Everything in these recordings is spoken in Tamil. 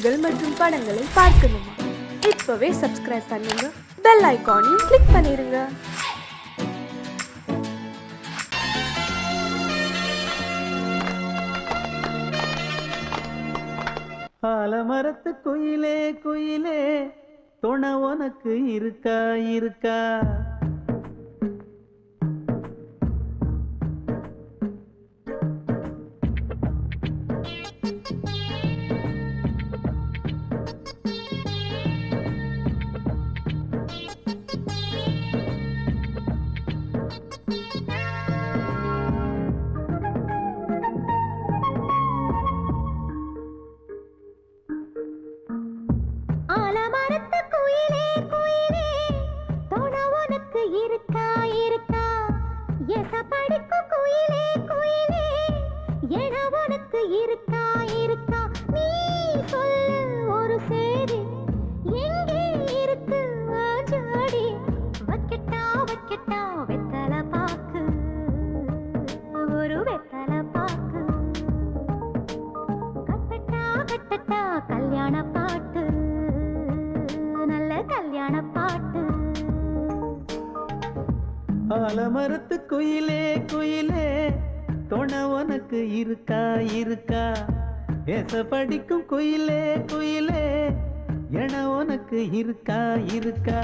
நிகழ்ச்சிகள் மற்றும் படங்களை பார்க்கணுமா? இப்பவே சப்ஸ்கிரைப் பண்ணுங்க, பெல் ஐகானையும் கிளிக் பண்ணிருங்க. ஆலமரத்து குயிலே குயிலே துணை உனக்கு இருக்கா இருக்கா? ஆலமரத்து குயிலே குயிலே துணை உனக்கு இருக்கா இருக்கா? எசப்படிக்கும் குயிலே குயிலே என உனக்கு இருக்கா இருக்கா? நீ சொல்லு ஒரு சேதி, எங்கே இருக்கு ஜோடி? வைக்கட்டா வைக்கட்டா வெத்தலை பாக்கு, ஒரு வெத்தலை பாக்கு. கட்டட்டா கட்டட்டா கல்யாண பாட்டு, நல்ல கல்யாண பாட்டு. ஆலமரத்து குயிலே குயிலே துணை உனக்கு இருக்கா இருக்கா? எச படிக்கும் குயிலே குயிலே என உனக்கு இருக்கா இருக்கா?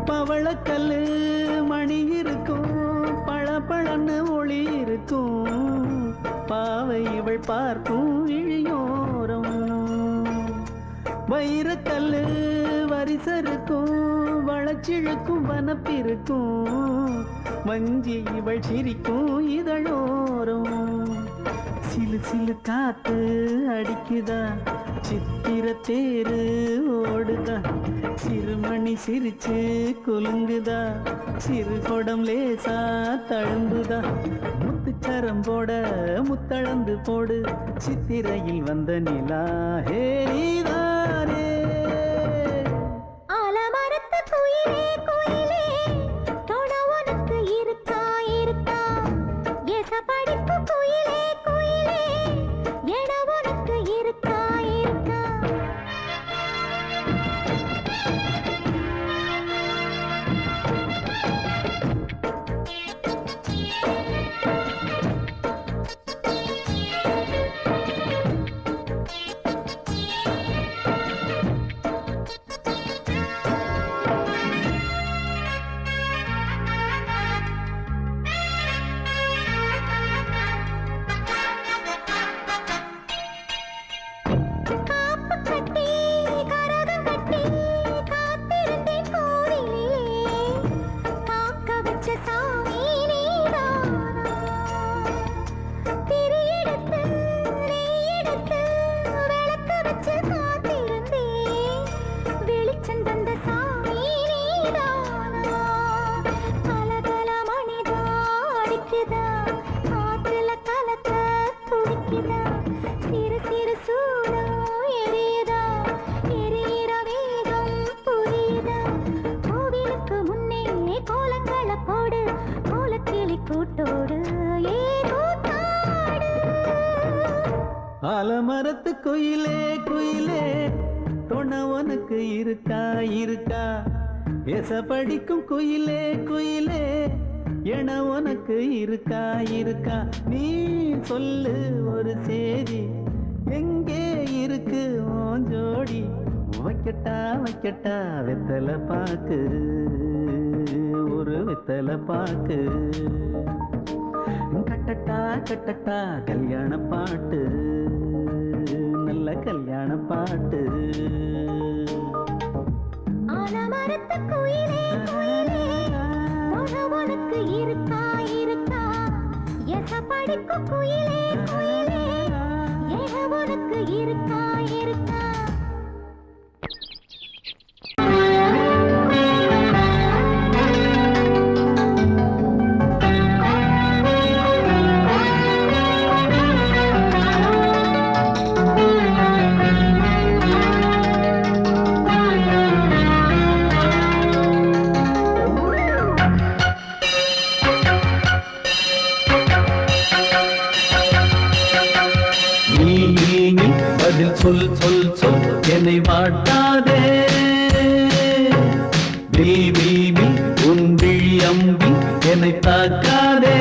பவளக்கல்லு மணி இருக்கும், பளபளன்னு ஒளி இருக்கும், பாவை இவள் பார்க்கும் இழியோரம். வைரக்கல்லு வரிசருக்கும், வளச்சிழுக்கும் வனப்பிருக்கும், வஞ்சி இவள் சிரிக்கும் இதழோரம். சிலு சிலு காத்து அடிக்குதா, சித்திர தேரு ஓடுதா, சிறுமணி சிரிச்சு குலுங்குதா, சிறு கொடம் லேசா தழும்புதா, முத்துச்சரம் போட முத்தளந்து போடு, சித்திரையில் வந்த நிலா ஹே நீதானே. ஆலமரத்து குயிலே குயிலே துணை உனக்கு இருக்கா இருக்கா? எசப்படிக்கும் குயிலே குயிலே என உனக்கு இருக்கா இருக்கா? காப்பு கட்டி கரகம் கட்டி காத்திருந்தேன் கோவிலிலே, காக்க வச்ச சாமி நீதானா? திரி எடுத்து நெய் எடுத்து விளக்கு வச்சு காத்திருந்தேன், வெளிச்சம் தந்த சாமி நீதானா? கலகல மணிதா அடிக்குதா, காத்துல கலக்க துடிக்குதா, சிறு சிறு சூடம் எரியுதா, எரியிற வேகம் புரியுதா? கோவிலுக்கு முன்னே கோலங்கள போடு, கோலக்கிளி கூட்டோடு ஏதோ தாடு. ஆலமரத்து குயிலே குயிலே துணை உனக்கு இருக்கா இருக்கா? எச படிக்கும் குயிலே குயிலே என உனக்கு இருக்கா இருக்கா? நீ சொல்லு ஒரு சேதி, எங்கே இருக்கு உன் ஜோடி? வைக்கட்டா வைக்கட்டா வெத்தலை பாக்கு, ஒரு வெத்தலை பாக்கு. கட்டட்டா கட்டட்டா கல்யாண பாட்டு, நல்ல கல்யாண பாட்டு. ஆலமரத்து குயிலே குயிலே துணை உனக்கு இருக்கா இருக்கா? எசப்படிக்கும் குயிலே குயிலே என உனக்கு இருக்கா இருக்கா? சொல் சொல் சொல் என்னை வாட்டாதே வில் வில் வில் உன் விழி அம்பி என்னை தாக்காதே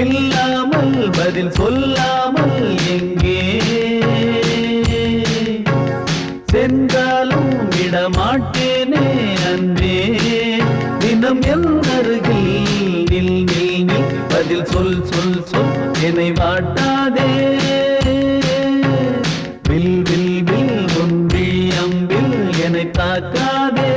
இல்லாமல் பதில் சொல்லாமல் எங்கே சென்றாலும் விடமாட்டேனே அன்பே தினம் என் அருகில் நில் நில் நில் பதில் சொல் சொல் சொல் என்னை வாட்டாதே வில் வில் வில் உன் விழி அம்பில் என்னை தாக்காதே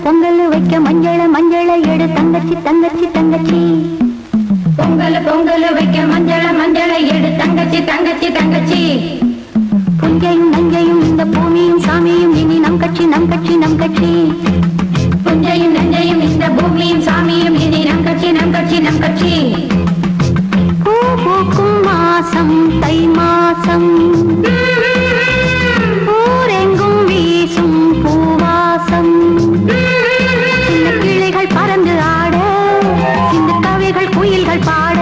பொங்கல் வைக்க மஞ்சள மஞ்சள எடு தங்கச்சி தங்கச்சி தங்கச்சி பொங்கல் வைக்க மஞ்சள மஞ்சள எடு தங்கச்சி தங்கச்சி தங்கச்சி புஞ்சையும் நஞ்சையும் இந்த பூமியும் சாமியும் இனி நம் கட்சி நம் கட்சி நம் கட்சி புஞ்சையும் நஞ்சையும் இந்த பூமியும் சாமியும் இனி நம் கட்சி நம் கட்சி நம் கட்சி பூ பூக்கும் மாசம் தை மாசம் ஊரெங்கும் வீசும் பூவாசம் சின்ன கிளைகள் பறந்து ஆட சின்ன கவிகள் குயில்கள் பாட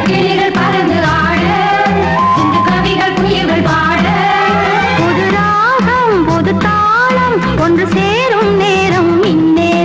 கிளைகள் பறந்து ஆட சின்ன கவிகள் குயில்கள் பாட புது ராகம் புது தாளம் ஒன்று சேரும் நேரம் இந்நேரம்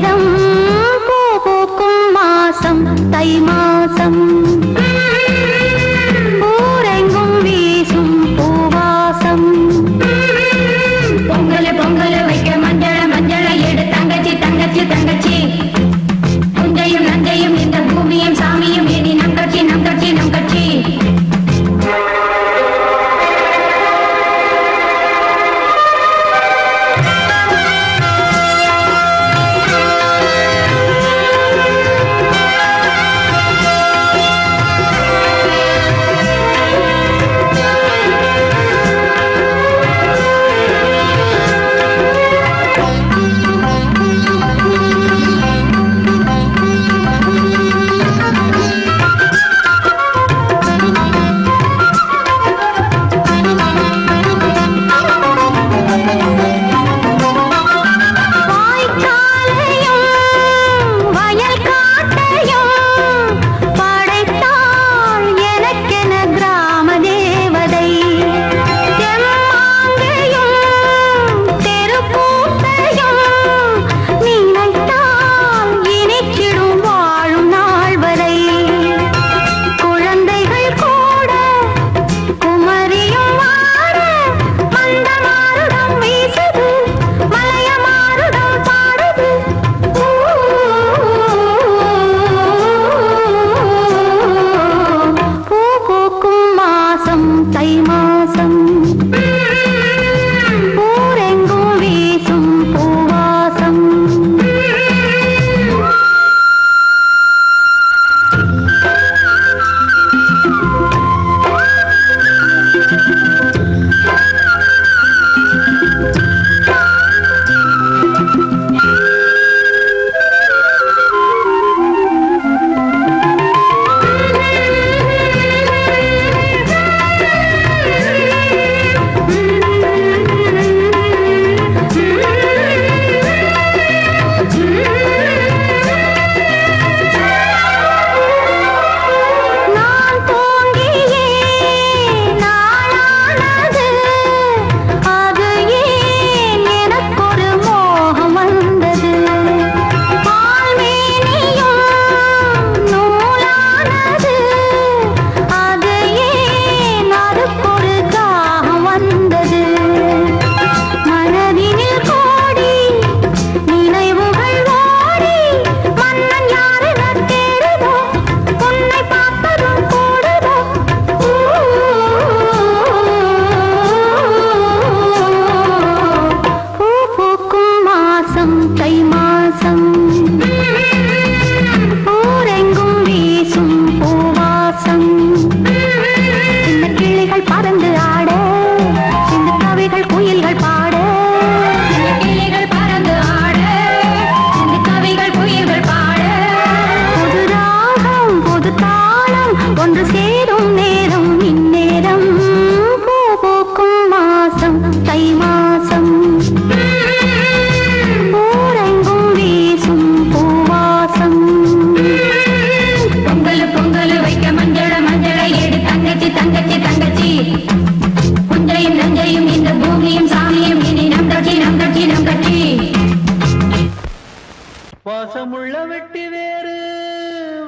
வெட்டி வேறு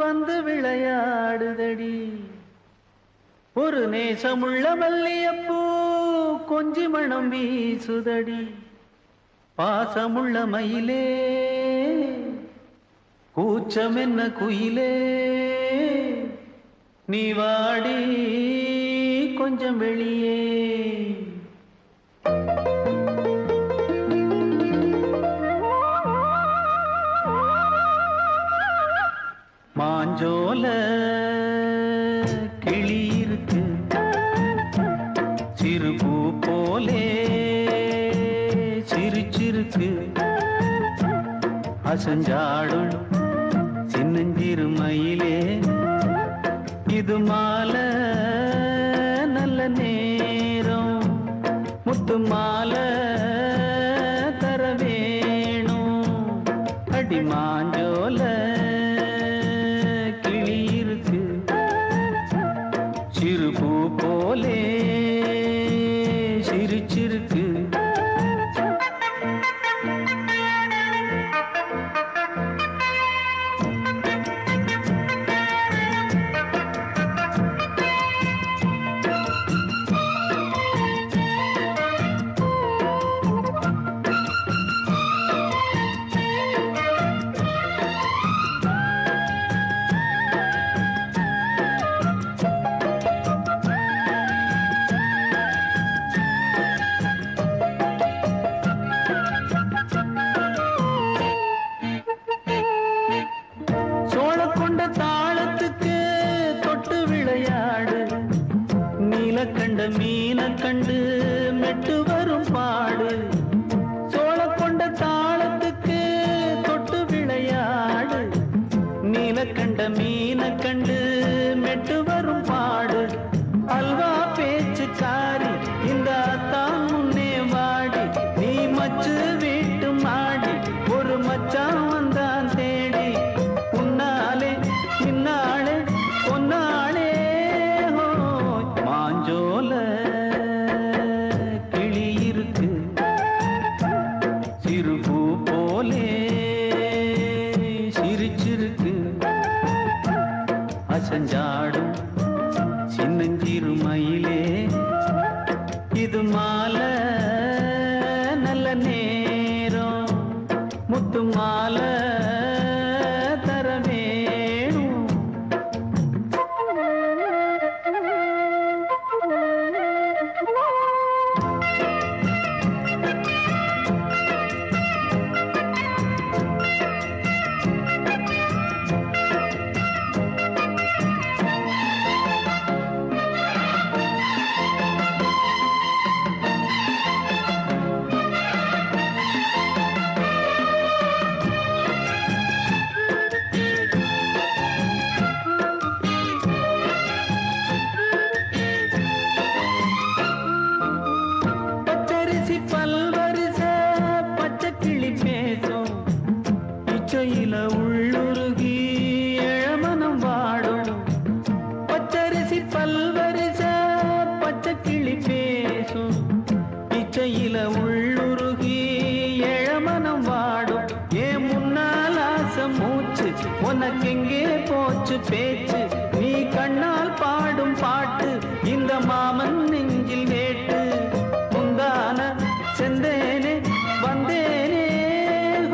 வந்து விளையாடுதடி ஒரு நேசமுள்ள மல்லியப்பூ கொஞ்சி மணம் வீசுதடி பாசமுள்ள மயிலே கூச்சம் என்ன குயிலே நீ வாடி கொஞ்சம் வெளியே மாஞ்சோல கிளி இருக்கு சிறுபூ போலே சிரிச்சிருக்கு அசஞ்சாடும் சின்னஞ்சிறு மயிலே இது மாலை நல்ல நேரம் முத்து மாலை தர வேணும் அடி மாஞ்சோல கிளி இருக்கு சிறுபூ போலே சிரிச்சிருக்கு கண்ட மீன கண்டு மெட்டு வரும் பாடு சோழ கொண்ட தாளத்துக்கு தொட்டு விளையாடு நீல கண்ட மீன கண்டு மெட்டு வரும் பாடு அல்வா பேச்சுக்காரி இந்த தான் முன்னே வாடி நீ மச்சு வீட்டு மாடி ஒரு மச்சான் வந்தான் தேடி உன்னாலே பின்னாலே பொன்னாளே மாஞ்சோல கிளி இருக்கு சிறுபூ போலே சிரிச்சிருக்கு அசஞ்சாடும் சின்னஞ்சிறு மயிலே இது மாலை நல்ல நேரம் முத்து மாலை தர வேணும் பச்சரிசி பல்வரிச பச்சை கிளி பேசும் இச்சையில உள்ளுருகி இளமனம் வாடும் பச்சரிசி பல்வரிச பச்சை கிளி பேசும் இச்சையில உள்ளுருகி இளமனம் வாடும் ஏன் முன்னால் ஆசை மூச்சு உனக்கெங்கே போச்சு பேச்சு நீ கண்ணால் பாடும் பாட்டு இந்த மாமன் நெஞ்சில் வேட்டு முந்தான செந்தேனே வந்தேனே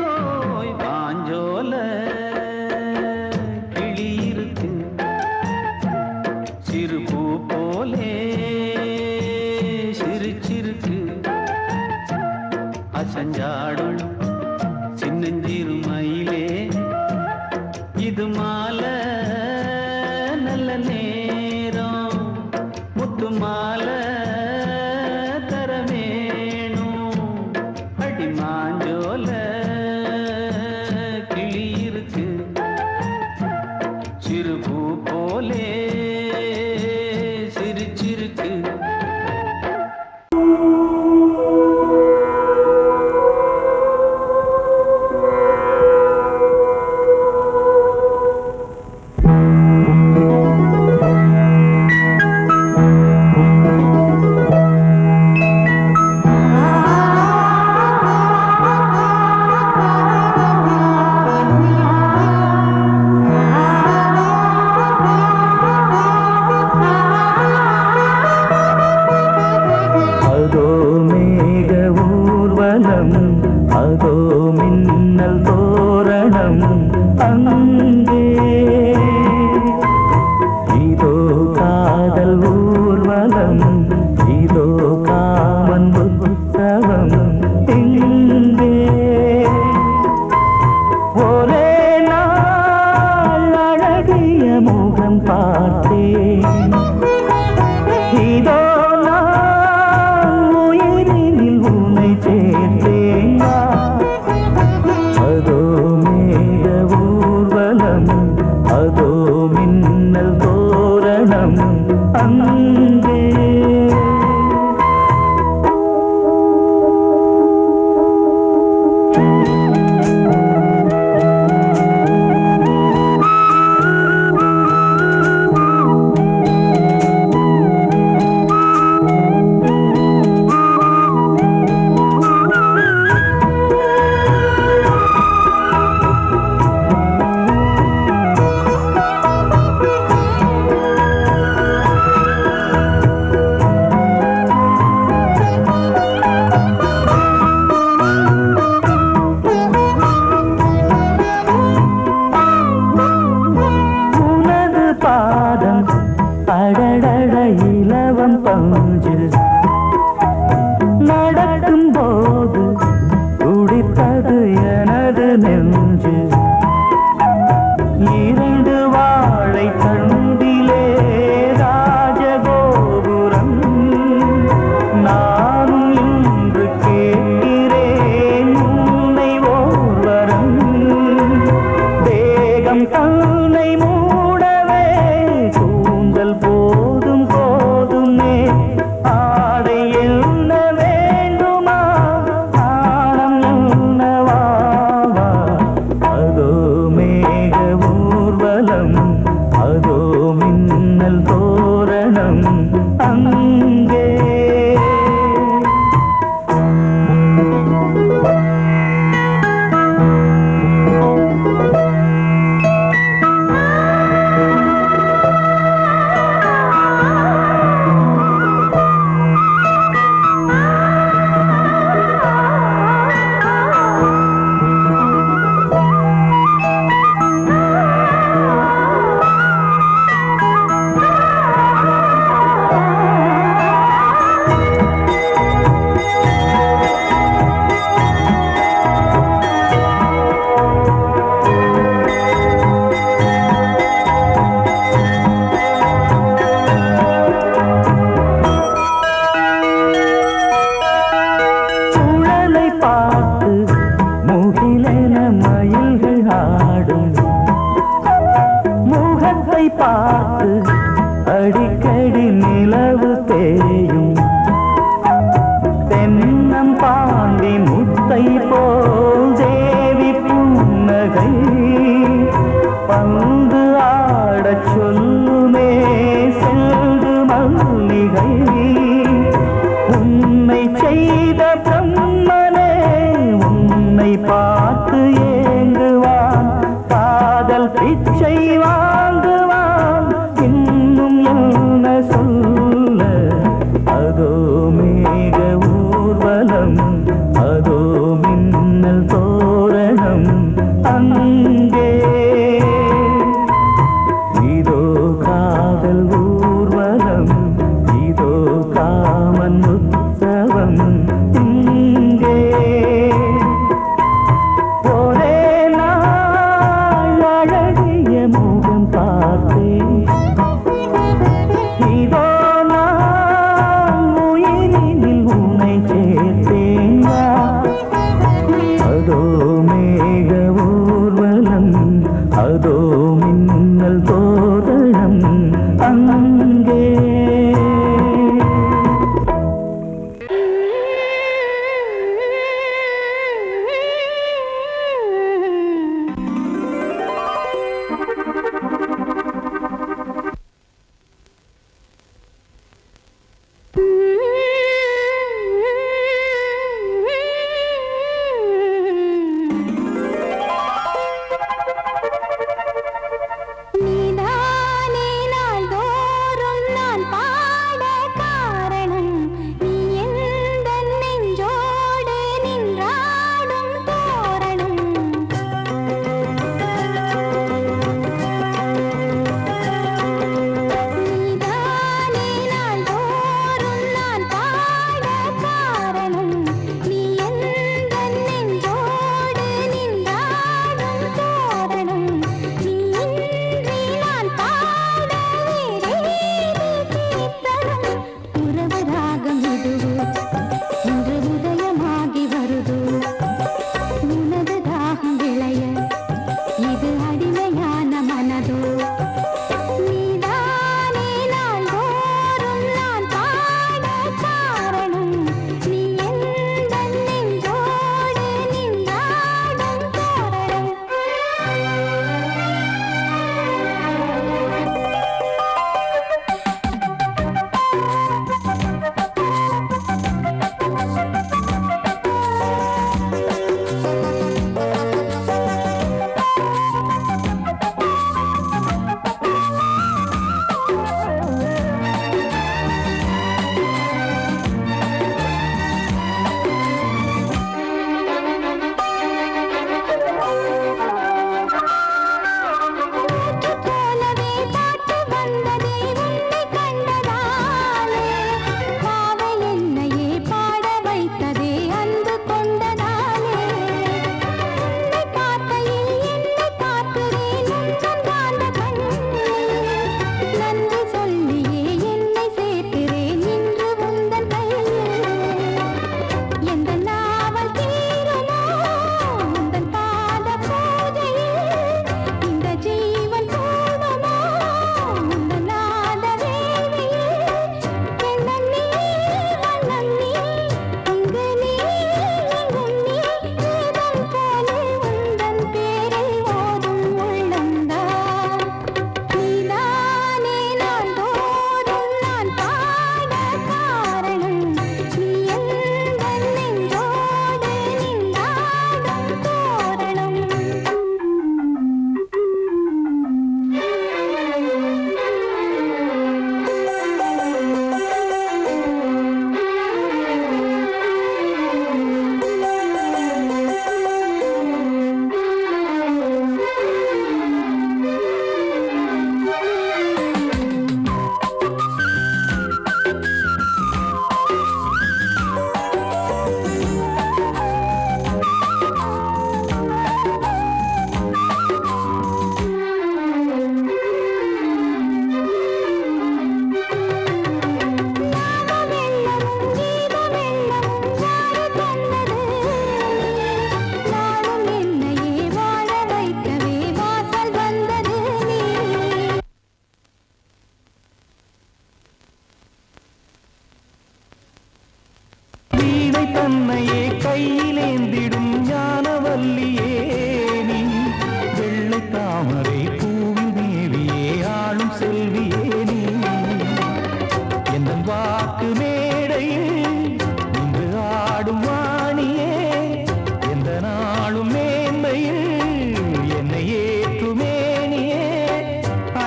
ஹோய் பாஞ்சோல கிளி இருக்கு சிறுபூ போலே சிரிச்சிருக்கு அசஞ்சாடும் சின்னஞ்சிறு மயிலே இது மாலை நல்ல நேரம் முத்து மாலை தர வேணும் அடி மாஞ்சோல கிளி இருக்கு சிறுபூ போலே சிரிச்சிருக்கு முகம் பார்த்தேன். இதோ நான் உயிரினில் உன்னை சேர்த்தேன். அதோ மேக ஊர்வலம், அதோ மின்னல் தோரணம் அங்கே. அடடட இலவம் பஞ்சு நடக்கும் போது துடித்தது எனது நெஞ்சு. இரண்டு வாழை தண்டிலே ராஜகோபுரம். நானும் இன்று கேட்கிறேன் உன்னை ஓர்வரம். தேகம் தன்னை மூடவே கூந்தல் போதும் போதுமே. ஆடை என்ன வேண்டுமா, ஆடம் என்னவா? அதோ மேக ஊர்வலம், அதோ மின்னல் தோரணம் அங்கே. பார்த்து அடிக்கடி நிலவு தேயும். தென்னம் பாண்டி முத்தை போல் தேவி புன்னகை. பந்து ஆடச் சொல்லுமே செல்து மல்லிகை. உன்னை செய்த பிரம்மனே உன்னை பார்த்து ஏங்குவான். காதல் பிச்சை வாங்குவான். இன்னும் என்ன சொல்ல? அதோ மேக ஊர்வலம், அதோ மின்னல் தோரணம் அங்கே. இதோ காதல் ஊர்வலம், இதோ காமன் உற்சவம் இங்கே. ஒரே நாள் அழகிய முகம் பார்த்தேன். இதோ நான் உயிரினில் உன்னை சேர்த்தேன். அதோ மேக ஊர்வலம், அதோ மின்னல் தோரணம் அங்கே. நீதானே நாள்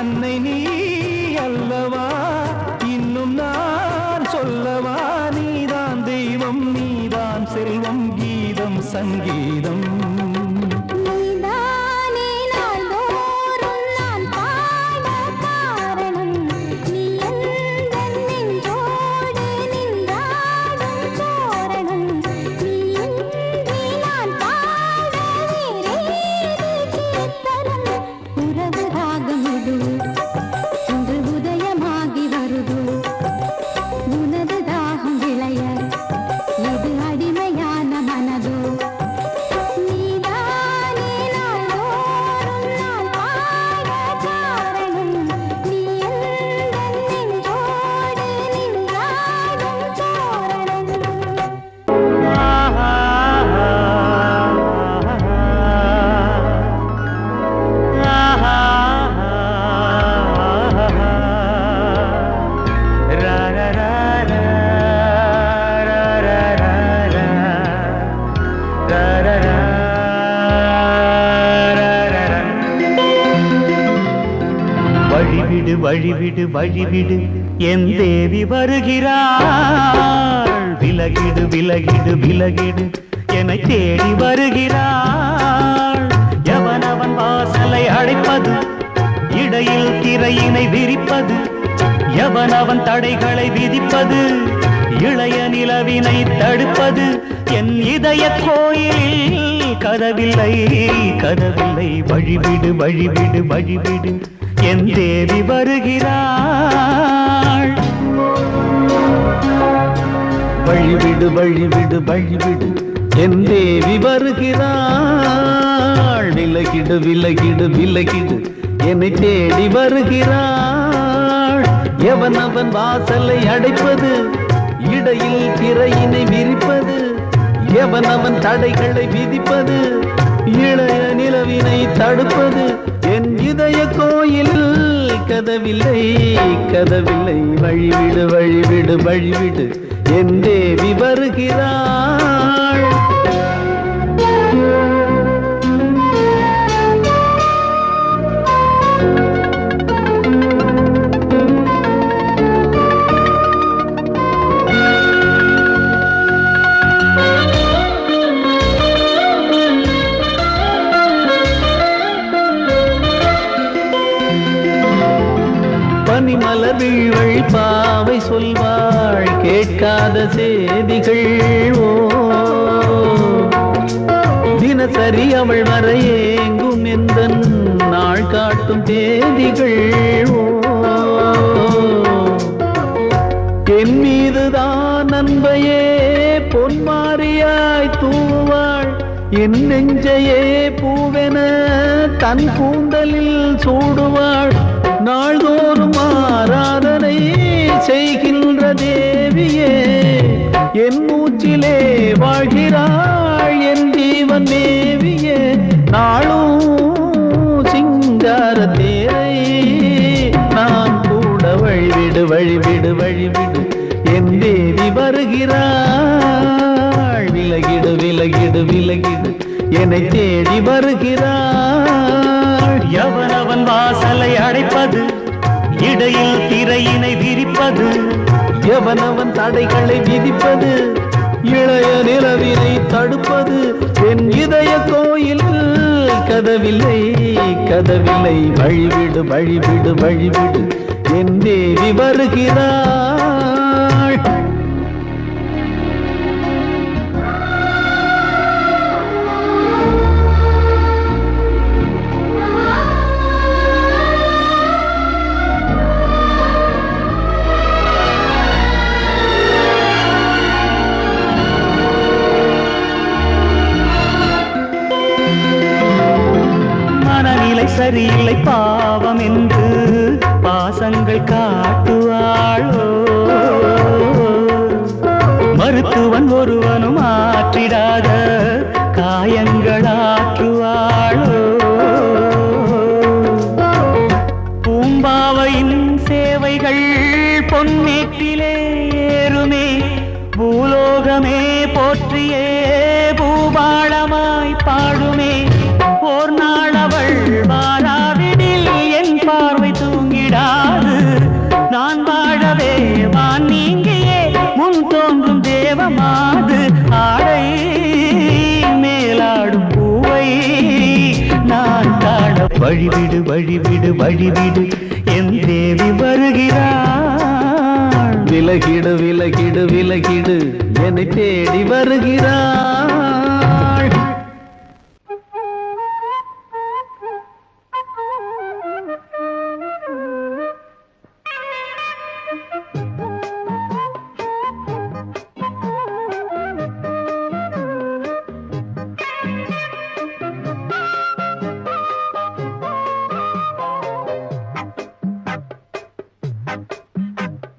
அன்னை நீ அல்லவா, இன்னும் நான் சொல்லவா, நீதான் தெய்வம் நீதான் செல்வம் கீதம் சங்கீதம். வழிவிடு வழிவிடு வழிவிடு என் தேவி வருகிறாள். விலகிடு விலகிடு விலகிடு என்னை தேடி வருகிறாள். எவனவன் வாசலை அடைப்பது, இடையில் திரையினை விரிப்பது, எவனவன் தடைகளை விதிப்பது, இளைய நிலவினை தடுப்பது, என் இதய கோயிலில் கதவில்லை கதவில்லை. வழிவிடு வழிவிடு வழிவிடு என் தேவி வருகிறாள். வழிவிடு வழிவிடு வழிவிடு என் தேவி வருகிறாள். விலகிடு விலகிடு விலகிடு என்னை தேடி வருகிறாள். எவன் அவன் வாசலை அடைப்பது, இடையில் திரையினை விரிப்பது, எவன் அவன் தடைகளை விதிப்பது, இளைய நிலவினை தடுப்பது, என் இதய கோயில் கதவில்லை கதவில்லை. வழிவிடு வழிவிடு வழிவிடு என் தேவி வருகிறாள். பனிமலர் வீழ்வழி பாவை சொல்வாள் கேட்காத செய்திகள். ஓ தினசரி அவள் வர ஏங்கும் எந்த நாள் காட்டும் தேதிகள். ஓ என் மீதுதான் அன்பையே பொன்மாரியாய் தூவாள். என் நெஞ்சையே பூவென தன் கூந்தலில் சூடுவாள். நாள்தோறும் ஆராதனை செய்கின்ற தேவியே, என் மூச்சிலே வாழ்கிறாள் என் ஜீவன் தேவியே. நாளும் சிங்கார தேரை நான் கூட வழிவிடு வழிவிடு வழிவிடு என் தேவி வருகிறாள். விலகிடு விலகிடு விலகிடு என்னை தேடி வருகிறாள். எவனவன் வாசலை அடைப்பது, இடையில் திரையினை விரிப்பது, எவனவன் தடைகளை விதிப்பது, இளைய நிலவினை தடுப்பது, என் இதய கோயில் கதவில்லை கதவில்லை. வழிவிடு வழிவிடு வழிவிடு என் தேவி வருகிறாள். சரியில்லை பாவம் என்று பாசங்கள் காட்டுவாளோ. மருத்துவன் ஒருவனும் ஆற்றிடாத காயங்களாற்றுவாளோ. பூம்பாவையின் சேவைகள் பொன்னேட்டிலே ஏறுமே, பூலோகமே போற்றியே பூபாளமாய் பாடுமே. ஓர் நாள் அவள் வாராவிடில் என் பார்வை தூ வழிவிடு வழிவிடு வழிவிடு என் தேவி வருகிறாள். விலகிடு விலகிடு விலகிடு என்னை தேடி வருகிறாள்.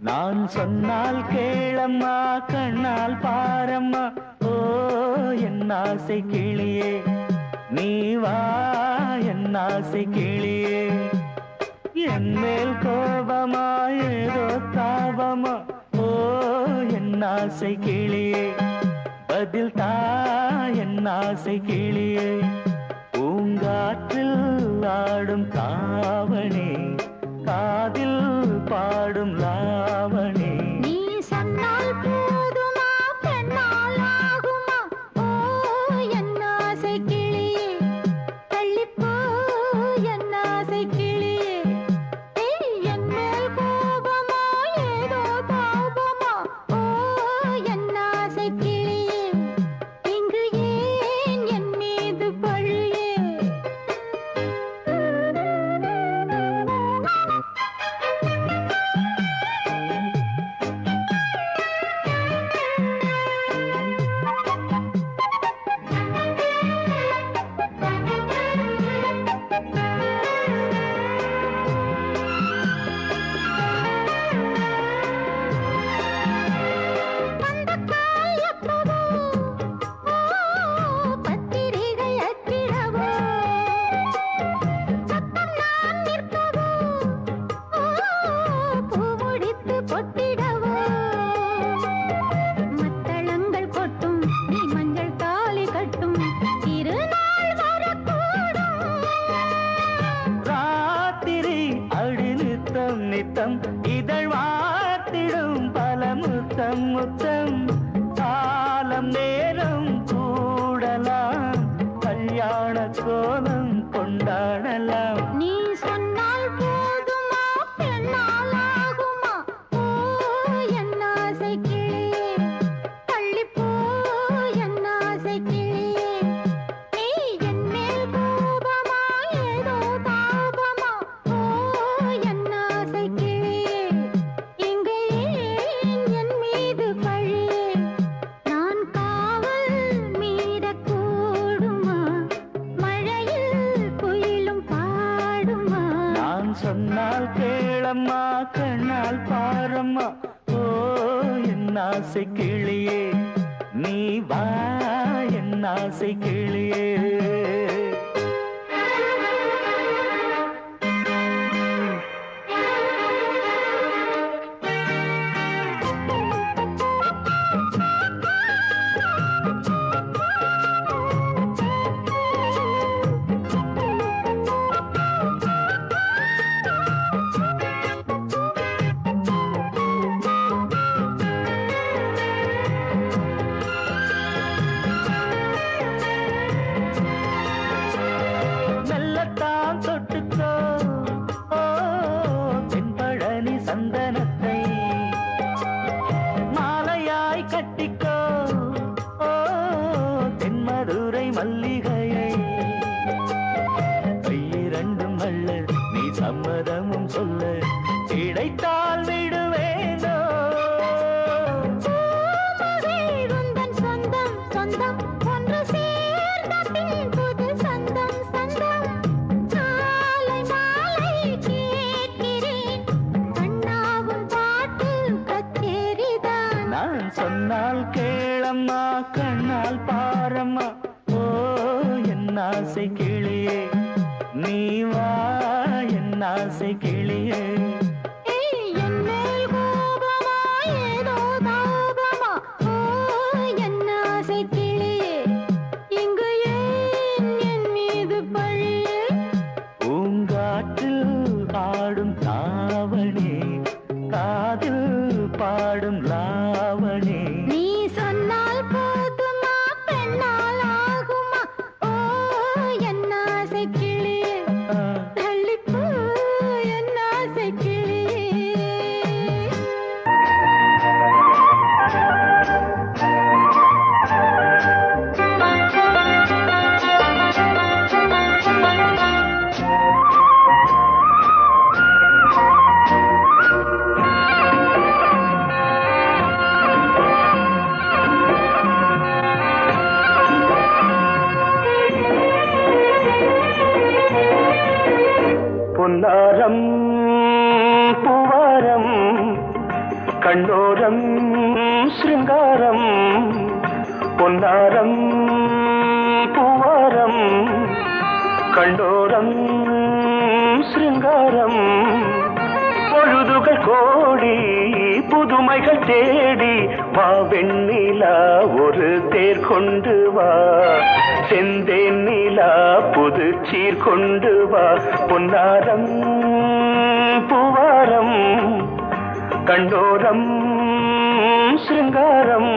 நான் சொன்னால் கேளம்மா கண்ணால் பாரம்மா ஓ என் ஆசை கிளியே நீ வா என் ஆசை கிளியே என் மேல் கோபமா ஏதோ தாபமா ஓ என் ஆசை கிளியே பதில் தா என் ஆசை கிளியே பூங்காற்றில் ஆடும் தாவணி காதில் பாடும் லாவணி நீ சொன்னால் போதுமா பெண்ணால் ஆகுமா ஓ என் ஆசை கிளியே தள்ளிப்போ என் ஆசை கிளியே என் மேல் கோபமா ஏதோ தாபமா ஓ என் ஆசை கிளியே இங்கு ஏன் என் மீது பழியே நித்தம் இதழ் வாத்திடும் பல முத்தம் முத்தம் காலம் நேரம் கூடலாம் கல்யாண கோலம் கொண்டாடலாம் நீ சொன்னால் போதுமா பெண்ணால் ஆகுமா ஓ என் ஆசை கிளியே தள்ளிப்போ என் ஆசை கிளியே நீ என் மேல் கோபமா ஏதோ தாபமா ஓ என் ஆசை கிளியே இங்கே ஏன் என் மீது பழியே நான் காவல் மீறக்கூடுமா மழையில் குயிலும் பாடுமா நான் சொன்னால் கேளம்மா கண்ணால் பாரம்மா ஓ என் ஆசை கிளியே நீ வா என் ஆசை கிளியே மெல்லத்தான் தொட்டுக்கோ ஓ தென்பழனி சந்தனத்தை மாலையாய் கட்டிக்கோ ஓ தென்மதுரை மல்லிகையை கையிரண்டும் அள்ள நீ சம்மதமும் சொல்ல கிடைத்தால் விடுவேனோ உந்தன் சொந்தம் சொந்தம் ஒன்று சேர்ந்த பின் புது சொந்தம் சொந்தம் மாலை மாலை கேட்கிறேன் அண்ணாவும் பாட்டு கச்சேரிதான் நான் சொன்னால் கேளம்மா கண்ணால் பாரம்மா ஓ என் ஆசை கிளியே நீ வா என் ஆசை கிளியே என் மேல் கோபமா ஏதோ தாபமா ஓ என் ஆசை கிளியே இங்கு ஏன் என் மீது பழியே பூங்காற்றில் ஆடும் தாவணி காதில் பாடும் லாவணி நீ சொன்னால் போதுமா பெண்ணால் ஆகுமா ஓ என் ஆசை கிளியே பொன்னாரம் பூவாரம் கண்ணோரம் சிருங்காரம் பொன்னாரம் பூவாரம் கண்டோரம் சிருங்காரம் பொழுதுகள் கோடி புதுமைகள் தேடி வா வெண்ணிலா ஒரு தேர் கொண்டு வா செந்தேன் நிலா புது சீர் கொண்டு வா பொன்னாரம் பூவாரம் கண்டோரம் சிருங்காரம்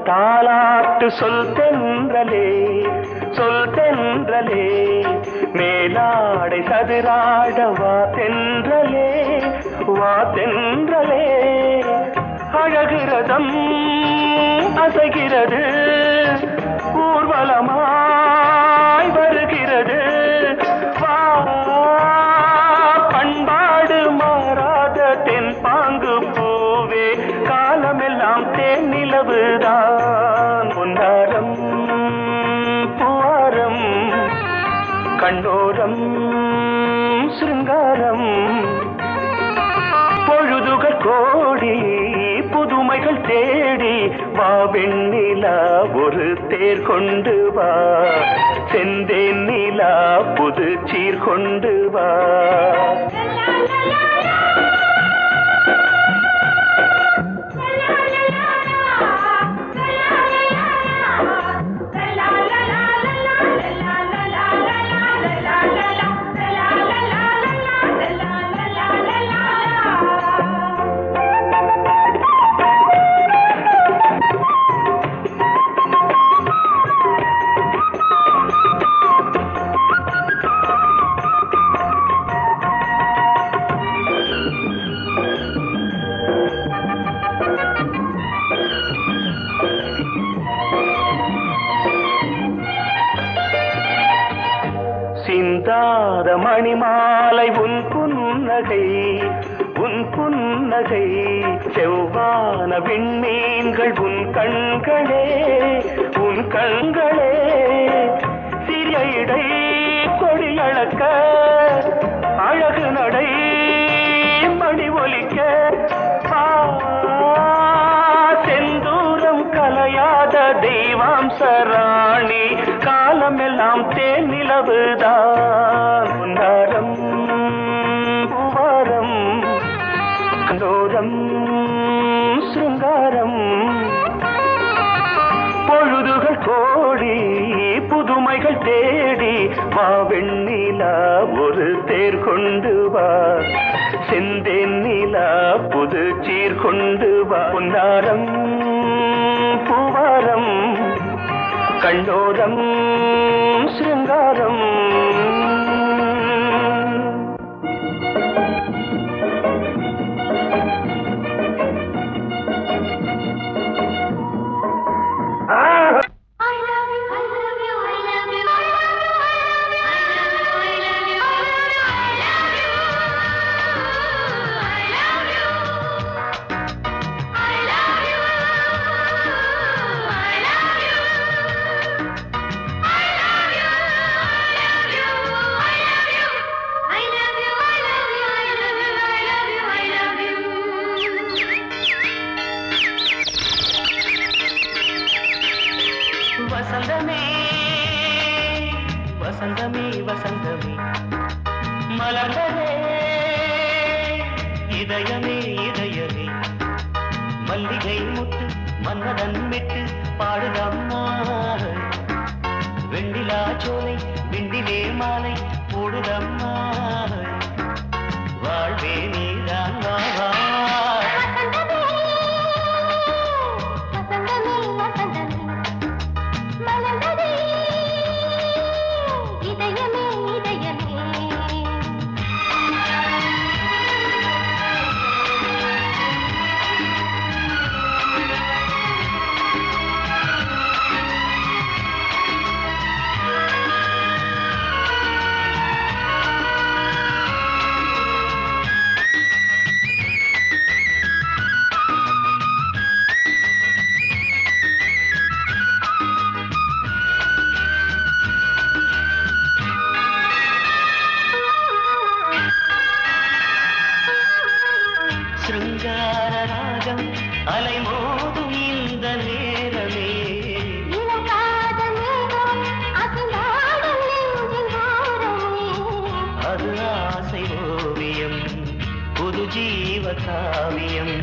தாலாட்டு சொல் தென்றலே சொல் தென்றலே மேலாடை சதுராட வா தென்றலே வா தென்றலே அழகிறதம் அசைகிறது ஊர்வலமாய் வருகிறது வா பண்பாடு மாறாத தென் பாங்கு பூவே காலமெல்லாம் தேன் நிலவுதான் பொன்னாரம் பூவாரம் கண்டோரம் சிருங்காரம் பொழுதுகள் கோடி புதுமைகள் தேடி வா வெண்ணிலா ஒரு தேர் கொண்டு வா செந்தேன் நிலா புது சீர் கொண்டு வா சிந்தாத மணிமாலை உன் புன்னகை உன் புன்னகை செவ்வான விண்மீன்கள் உன் கண்களே உன் கண்களே சிறிய இடை கொடியளக்க அழகு நடை மணி ஒலிக்க செந்தூரம் கலையாத தெய்வாம்சராணி காலமெல்லாம் தேன் நிலவுதான் பொன்னாரம் பூவாரம் கண்டோரம் சிருங்காரம் பொழுதுகள் கோடி புதுமைகள் தேடி வா வெண்ணிலா ஒரு தேர் கொண்டு வா செந்தேன் நிலா புது சீர் கொண்டு வா பொன்னாரம் பூவாரம் கண்டோரம் சிருங்காரம் வசந்தமே வசந்தமே வசந்தமே மலர்ந்ததே இதயமே இதயமே மல்லிகை முத்து மன்னதன் விட்டு பாடுதம்மா வெண்ணிலா சோலை விண்டிலே மாலை போடுதம்மா வாழ்வே நீ சிருங்கார ராகம் அலைமோதும் இந்த நேரமே இளம் காதல் மேகம் அசைந்தாடும் நெஞ்சின் ஓரமே. அது ஆசை ஓவியம் புது ஜீவ காவியம்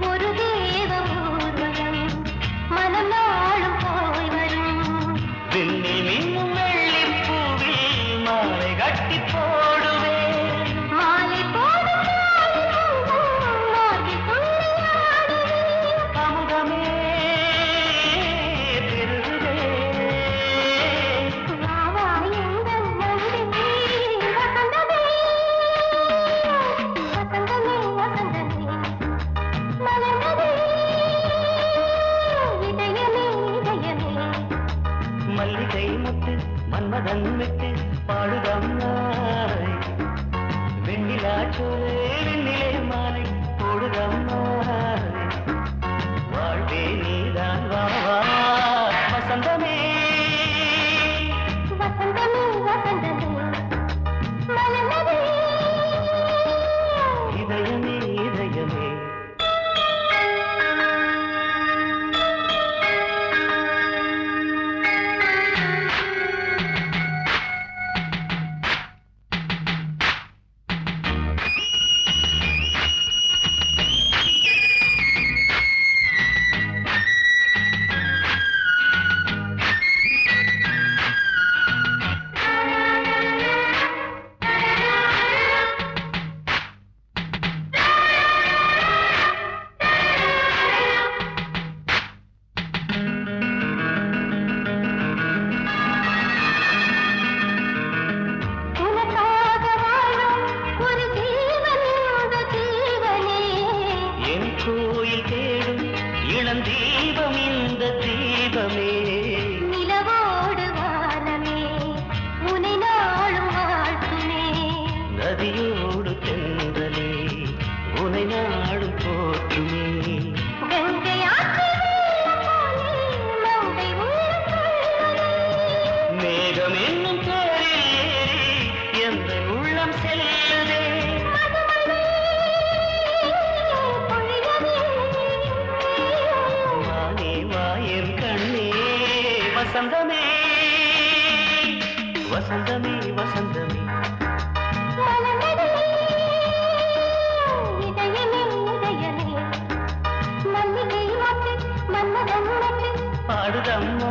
ஒரு தேவ ஊர்வலம் மனம் நாளும் போய் வரும். விண்ணில் மின்னும் வெள்ளிப் பூவில் மாலை கட்டி போடுவேன் மாலை போடும் மார்பில் துள்ளியாடுவேன். அமுதமே பெருகுதே வா வா எங்கள் நந்தினி வசந்தமே வசந்தமே வசந்தமே மலர்ந்ததே இதயமே இதயமே. மல்லிகை முத்து மன்மதன் விட்டு பாடுதம்மாய் வெண்ணிலா சோலை வெண்ணிலே மாலை போடுதம்மாய் வாழ்வே நீதான் வா வா வசந்தமே வசந்தமே வசந்தமே மலர்ந்ததே இதயமே இதயமே உனக்காக வாழும் ஒரு ஜீவன் இந்த ஜீவனே. என் கோயில் தேடும் இளம் தீபம் இந்த தீபமே நிலவோடு வானமே உனை நாளும் வாழ்த்துமே. நதியோடு தென்றலே உனை நாடும் போற்றுமே கங்கை ஆற்று வெள்ளம் போலே மங்கை உள்ளம் துள்ளுதே. மேகம் என்னும் பேரில் ஏறி எந்த உள்ளம் செல்லுதே மதுமழை பொழியவே. வானே வாயன் கண்ணே வசந்தமே வசந்தமே வசந்தமே மலர்ந்ததே இதயமே இதயமே. மல்லிகை மொட்டு மன்மதன் மொட்டு பாடுதம்மா